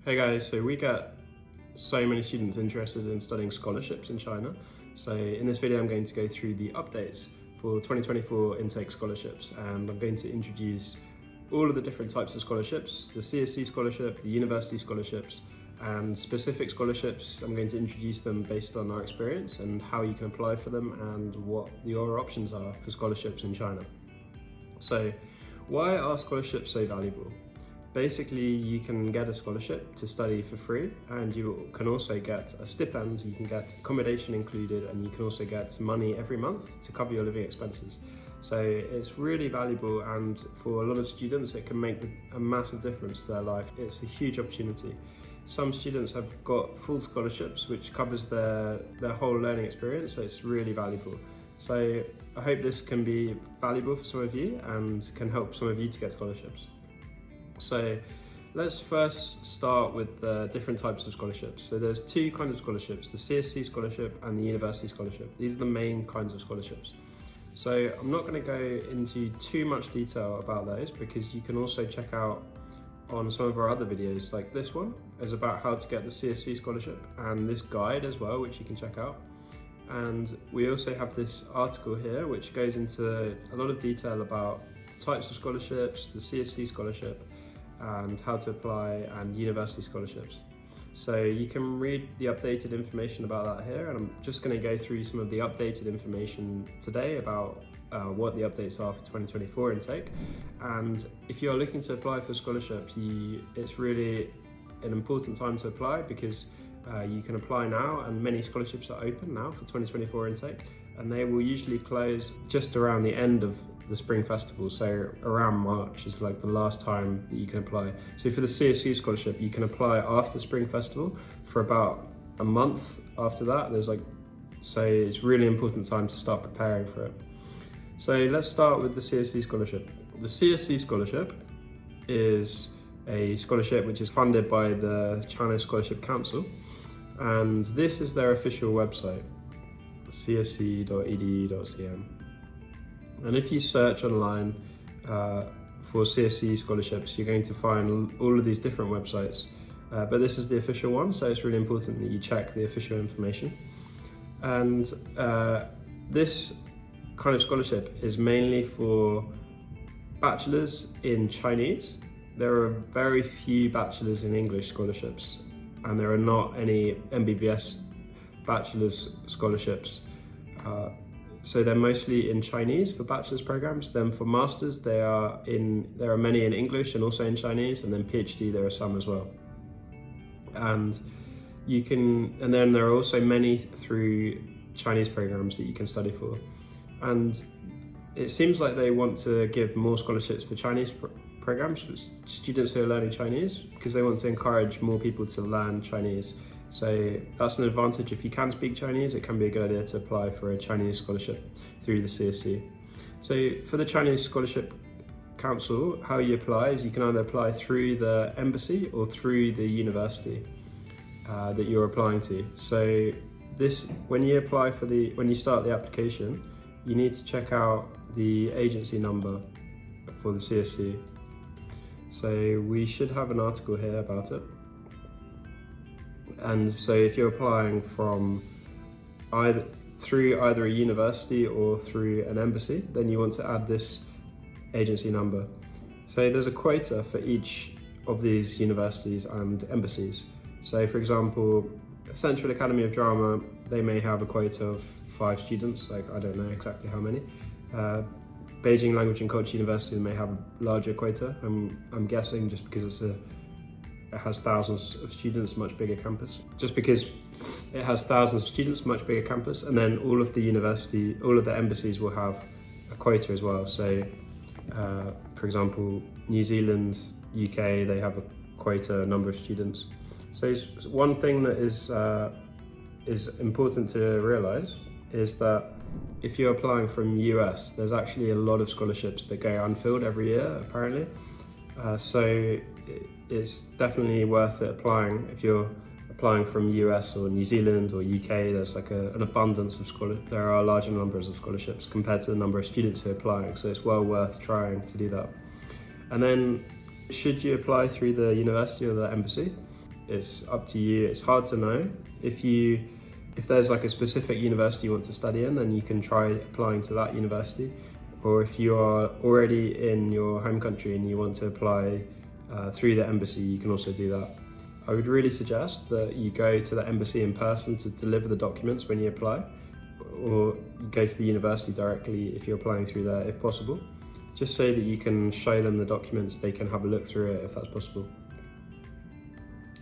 Hey guys, so we get so many students interested in studying scholarships in China. So in this video, I'm going to go through the updates for 2024 intake scholarships, and I'm going to introduce all of the different types of scholarships, the CSC scholarship, the university scholarships, and specific scholarships. I'm going to introduce them based on our experience and how you can apply for them and what your options are for scholarships in China. So why are scholarships so valuable? Basically, you can get a scholarship to study for free, and you can also get a stipend. You can get accommodation included, and you can also get money every month to cover your living expenses. So it's really valuable, and for a lot of students it can make a massive difference to their life. It's a huge opportunity. Some students have got full scholarships which covers their whole learning experience, so it's really valuable. So I hope this can be valuable for some of you and can help some of you to get scholarships. So let's first start with the different types of scholarships. So there's two kinds of scholarships, the CSC Scholarship and the University Scholarship. These are the main kinds of scholarships. So I'm not going to go into too much detail about those because you can also check out on some of our other videos, like this one is about how to get the CSC Scholarship, and this guide as well, which you can check out. And we also have this article here which goes into a lot of detail about types of scholarships, the CSC Scholarship, and how to apply, and university scholarships. So you can read the updated information about that here, and I'm just going to go through some of the updated information today about what the updates are for 2024 intake. And if you're looking to apply for scholarships, it's really an important time to apply because you can apply now, and many scholarships are open now for 2024 intake, and they will usually close just around the end of the Spring Festival, so around March is like the last time that you can apply. So for the CSC Scholarship, you can apply after Spring Festival for about a month after that. So it's really important time to start preparing for it. So let's start with the CSC Scholarship. The CSC Scholarship is a scholarship which is funded by the China Scholarship Council, and this is their official website, csc.edu.cn. And if you search online for CSC scholarships, you're going to find all of these different websites, but this is the official one, so it's really important that you check the official information. And this kind of scholarship is mainly for bachelors in Chinese. There are very few bachelors in English scholarships, and there are not any MBBS bachelor's scholarships. So they're mostly in Chinese for bachelor's programs. Then for masters, there are many in English and also in Chinese, and then PhD there are some as well. And then there are also many through Chinese programs that you can study for. And it seems like they want to give more scholarships for Chinese programs for students who are learning Chinese, because they want to encourage more people to learn Chinese. So that's an advantage. If you can speak Chinese, it can be a good idea to apply for a Chinese scholarship through the CSC. So for the Chinese Scholarship Council, how you apply is you can either apply through the embassy or through the university that you're applying to. So when you start the application, you need to check out the agency number for the CSC. So we should have an article here about it. And so if you're applying through either a university or through an embassy, then you want to add this agency number. So there's a quota for each of these universities and embassies. So for example, Central Academy of Drama, they may have a quota of 5 students, like I don't know exactly how many. Beijing Language and Culture University may have a larger quota, I'm guessing, just because it has thousands of students, much bigger campus. Just because it has thousands of students, much bigger campus, and then all of the embassies will have a quota as well. So, for example, New Zealand, UK, they have a quota number of students. So it's one thing that is important to realise is that if you're applying from US, there's actually a lot of scholarships that go unfilled every year, apparently. So it's definitely worth it applying. If you're applying from US or New Zealand or UK, there's like an abundance of scholarships. There are larger numbers of scholarships compared to the number of students who are applying, so it's well worth trying to do that. And then, should you apply through the university or the embassy, it's up to you. It's hard to know. If there's like a specific university you want to study in, then you can try applying to that university. Or if you are already in your home country and you want to apply through the embassy, you can also do that. I would really suggest that you go to the embassy in person to deliver the documents when you apply, or you go to the university directly if you're applying through there, if possible, just so that you can show them the documents, they can have a look through it if that's possible.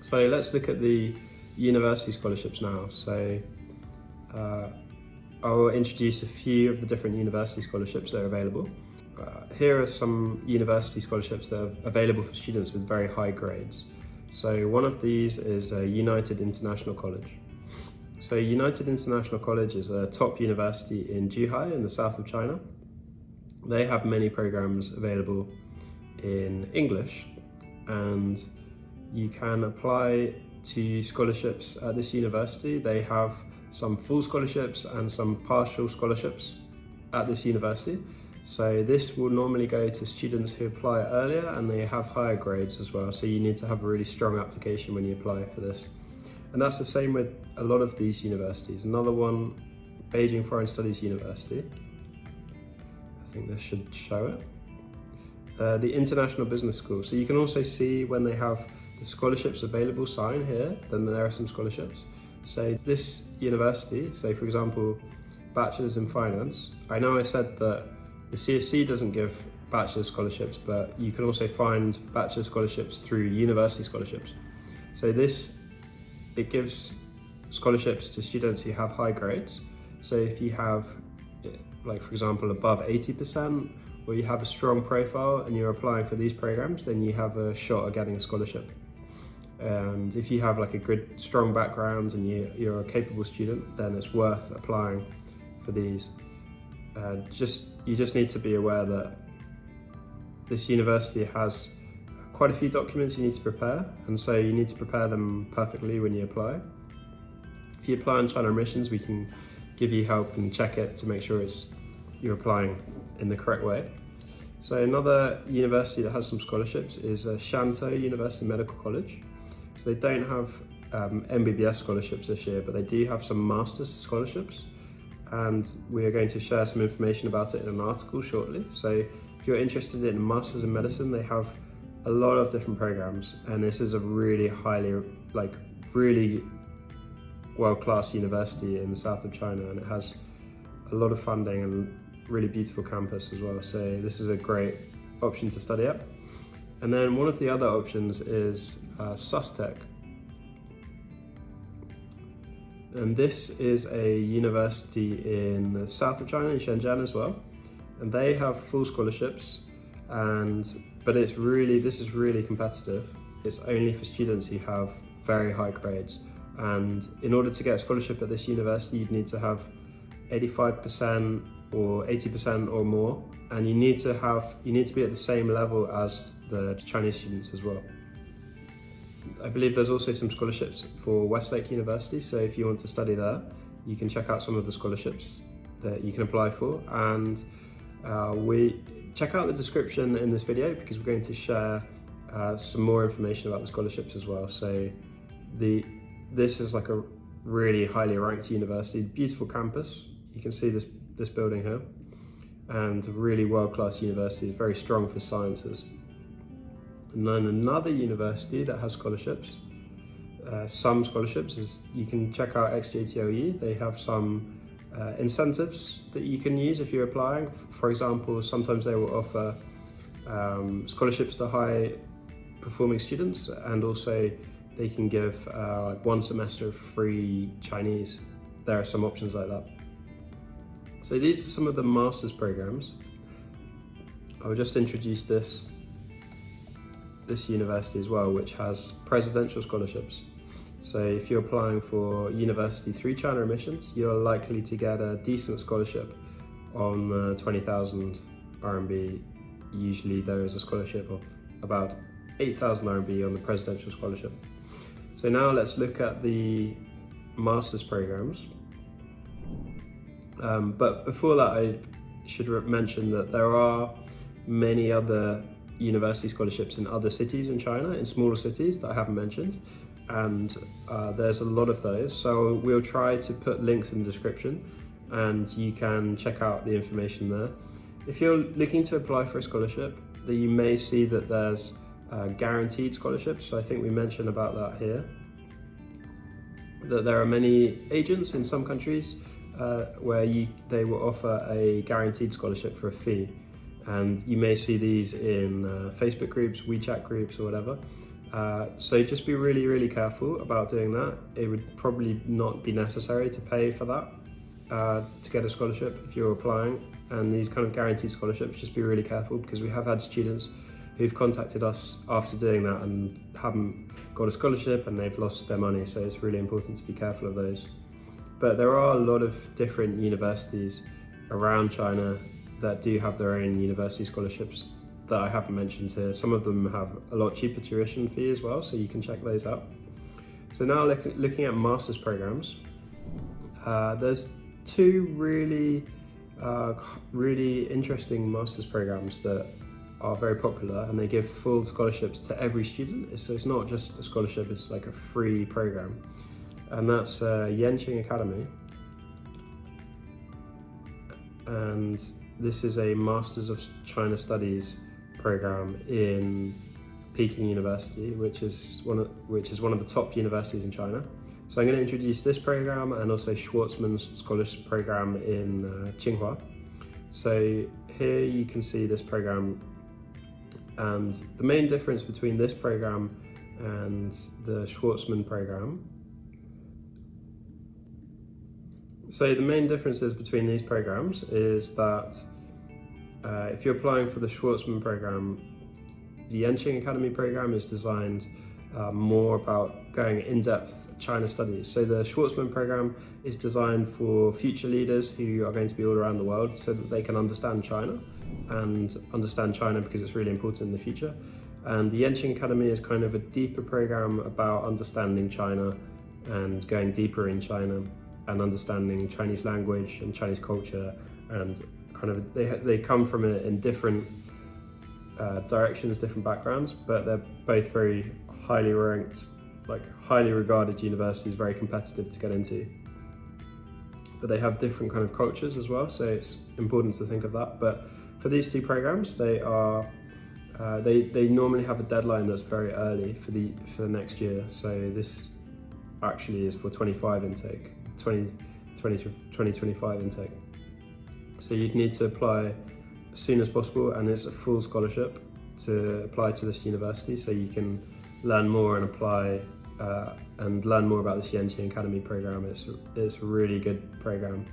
So let's look at the university scholarships now. So I will introduce a few of the different university scholarships that are available. Here are some university scholarships that are available for students with very high grades. So one of these is United International College. So United International College is a top university in Zhuhai in the south of China. They have many programs available in English, and you can apply to scholarships at this university. They have some full scholarships and some partial scholarships at this university. So this will normally go to students who apply earlier and they have higher grades as well. So you need to have a really strong application when you apply for this. And that's the same with a lot of these universities. Another one, Beijing Foreign Studies University. I think this should show it. The International Business School. So you can also see when they have the scholarships available sign here, then there are some scholarships. So this university, say for example, Bachelors in Finance. I know I said that the CSC doesn't give bachelor scholarships, but you can also find bachelor scholarships through university scholarships. So it gives scholarships to students who have high grades. So if you have, like for example, above 80%, or you have a strong profile and you're applying for these programs, then you have a shot at getting a scholarship. And if you have like a good, strong background and you're a capable student, then it's worth applying for these. You just need to be aware that this university has quite a few documents you need to prepare, and so you need to prepare them perfectly when you apply. If you apply on China Admissions, we can give you help and check it to make sure you're applying in the correct way. So another university that has some scholarships is Shantou University Medical College. So they don't have MBBS scholarships this year, but they do have some master's scholarships. And we are going to share some information about it in an article shortly. So if you're interested in Masters in Medicine, they have a lot of different programs, and this is a really really world-class university in the south of China, and it has a lot of funding and really beautiful campus as well. So this is a great option to study at. And then one of the other options is SUSTech. And this is a university in the south of China, in Shenzhen as well. And they have full scholarships, but this is really competitive. It's only for students who have very high grades. And in order to get a scholarship at this university, you'd need to have 85% or 80% or more. And you need to be at the same level as the Chinese students as well. I believe there's also some scholarships for Westlake University, so if you want to study there, you can check out some of the scholarships that you can apply for. And we check out the description in this video, because we're going to share some more information about the scholarships as well. So this is like a really highly ranked university, beautiful campus. You can see this building here, and a really world-class university, very strong for sciences. And then another university that has scholarships, some scholarships, is you can check out XJTLE. They have some incentives that you can use if you're applying. For example, sometimes they will offer scholarships to high performing students, and also they can give like 1 semester of free Chinese. There are some options like that. So these are some of the master's programs. I'll just introduce this university as well, which has presidential scholarships. So if you're applying for university through China Admissions, you're likely to get a decent scholarship on 20,000 RMB. Usually there is a scholarship of about 8,000 RMB on the presidential scholarship. So now let's look at the master's programs. But before that, I should mention that there are many other university scholarships in other cities in China, in smaller cities that I haven't mentioned. and there's a lot of those. So we'll try to put links in the description and you can check out the information there. If you're looking to apply for a scholarship, then you may see that there's guaranteed scholarships. So I think we mentioned about that here, that there are many agents in some countries where they will offer a guaranteed scholarship for a fee. And you may see these in Facebook groups, WeChat groups or whatever. So just be really, really careful about doing that. It would probably not be necessary to pay for that to get a scholarship if you're applying. And these kind of guaranteed scholarships, just be really careful, because we have had students who've contacted us after doing that and haven't got a scholarship and they've lost their money. So it's really important to be careful of those. But there are a lot of different universities around China that do have their own university scholarships that I haven't mentioned here. Some of them have a lot cheaper tuition fee as well, so you can check those out. So now looking at master's programs, there's two really interesting master's programs that are very popular, and they give full scholarships to every student. So it's not just a scholarship, it's like a free program. And that's Yanqing Academy. And this is a Masters of China Studies program in Peking University, which is one of the top universities in China. So I'm going to introduce this program and also Schwarzman's scholarship program in Tsinghua. So here you can see this program, and the main difference between this program and the Schwarzman program. So the main differences between these programs is that if you're applying for the Schwarzman program, the Yanqing Academy program is designed more about going in-depth China studies. So the Schwarzman program is designed for future leaders who are going to be all around the world, so that they can understand China because it's really important in the future. And the Yanqing Academy is kind of a deeper program about understanding China and going deeper in China and understanding Chinese language and Chinese culture, and kind of they come from it in different directions, different backgrounds, but they're both very highly ranked, like highly regarded universities, very competitive to get into. But they have different kind of cultures as well, so it's important to think of that. But for these two programs, they normally have a deadline that's very early for the next year. So this actually is for 2025 intake. So you'd need to apply as soon as possible, and it's a full scholarship to apply to this university, so you can learn more and apply and learn more about this Yanqing Academy program. It's a really good program,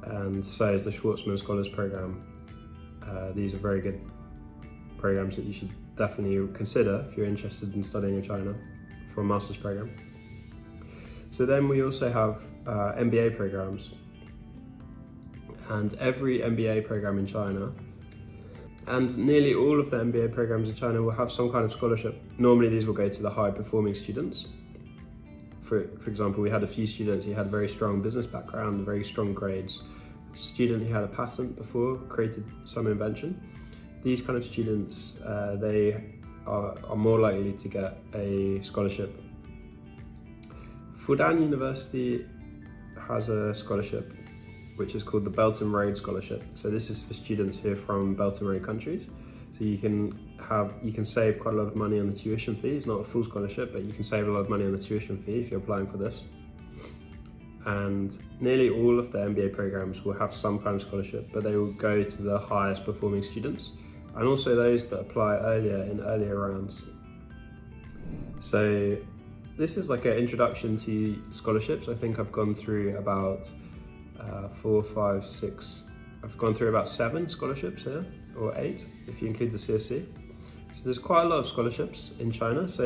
and so is the Schwarzman Scholars program. These are very good programs that you should definitely consider if you're interested in studying in China for a master's program. So then we also have MBA programs, and every MBA program in China, and nearly all of the MBA programs in China, will have some kind of scholarship. Normally these will go to the high performing students. For example, we had a few students who had a very strong business background, very strong grades. A student who had a patent before, created some invention. These kind of students, they are more likely to get a scholarship. Fudan University has a scholarship which is called the Belt and Road Scholarship. So this is for students who are from Belt and Road countries. So you can save quite a lot of money on the tuition fee. It's not a full scholarship, but you can save a lot of money on the tuition fee if you're applying for this. And nearly all of the MBA programs will have some kind of scholarship, but they will go to the highest performing students, and also those that apply earlier rounds. So this is like an introduction to scholarships. I think I've gone through about 4, 5, 6. I've gone through about 7 scholarships here, or 8 if you include the CSC. So there's quite a lot of scholarships in China. So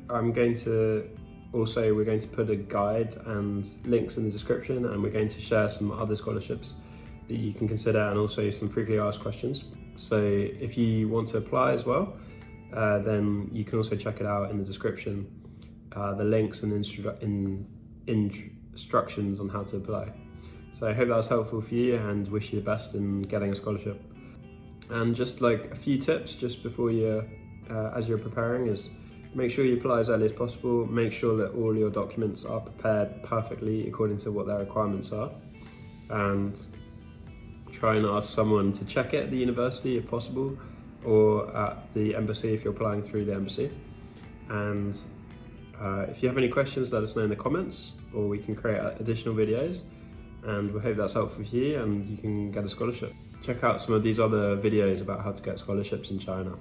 we're going to put a guide and links in the description, and we're going to share some other scholarships that you can consider, and also some frequently asked questions. So if you want to apply as well, then you can also check it out in the description, the links and instructions on how to apply. So I hope that was helpful for you, and wish you the best in getting a scholarship. And just like a few tips just before as you're preparing, is Make sure you apply as early as possible. Make sure that all your documents are prepared perfectly according to what their requirements are. And try and ask someone to check it at the university if possible, or at the embassy if you're applying through the embassy. And if you have any questions, let us know in the comments, or we can create additional videos. And we hope that's helpful for you and you can get a scholarship. Check out some of these other videos about how to get scholarships in China.